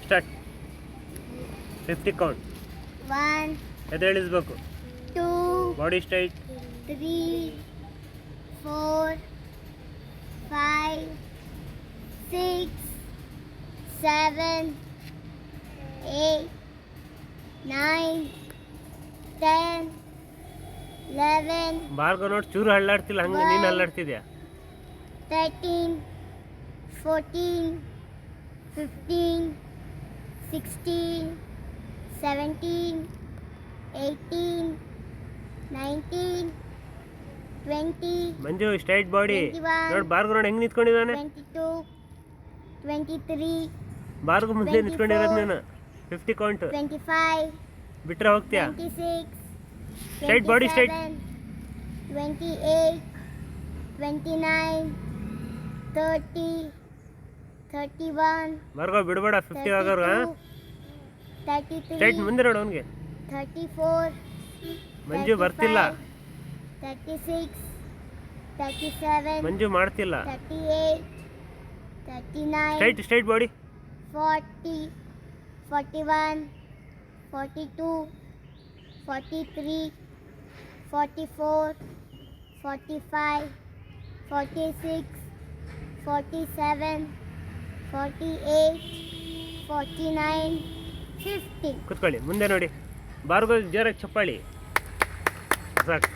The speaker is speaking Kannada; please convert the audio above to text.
ಸ್ಟಾರ್ಟ್ 50 ಕೌಂಟ್ 1 ಎದ್ದೇಳಿಸ್ಬೇಕು 2 ಬಾಡಿ ಸ್ಟ್ರೈಟ್ 3 4 5 6 7 8 9 10 11 ಬಾರ್ಗೋ ನೋಡಿ ಚೂರು ಹಳ್ಳಾಡ್ತಿಲ್ಲ ಹಂಗೆ ನೀನು ಹಳ್ಳಾಡ್ತಿದ್ಯಾ 13 14 15 16 17 18 19 20 ಮಂಜು ಸ್ಟ್ರೈಟ್ ಬಾಡಿ 21 ನೋಡಿ ಬಾರ್ಗೋ ನೋಡಿ ಹೆಂಗೆ ನಿಂತ್ಕೊಂಡಿದ್ದಾನೆ 22 23 ಬಾರ್ಗೋ ಮುಂದೆ ನಿಂತ್ಕೊಂಡಿರೋದು ನೀನು 50 ಕೌಂಟ್ 25 ಬಿಟ್ರೆ ಹೋಗ್ತೀಯಾ 26 Straight body, straight. 28 29 30 31 ಬಾರ್ಗೋ ಬಿಡಬೇಡ 50 ಆಗೋರು 33 ಸ್ಟ್ರೈಟ್ ಮುಂದೆ ನೋಡು ಅವನಿಗೆ 34 ಮಂಜು ಬರ್ತಿಲ್ಲ 36 37 ಮಂಜು ಮಾಡ್ತಿಲ್ಲ 38 39 ಸ್ಟ್ರೈಟ್ ಬಾಡಿ 40 41 42 43 44 45 46 47 48 49 50 ಕುತ್ಕೊಳ್ಳಿ ಮುಂದೆ ನೋಡಿ ಬಾರ್ಗೋ ಜೋರಾಗಿ ಚಪ್ಪಾಳಿ ಸಾಕು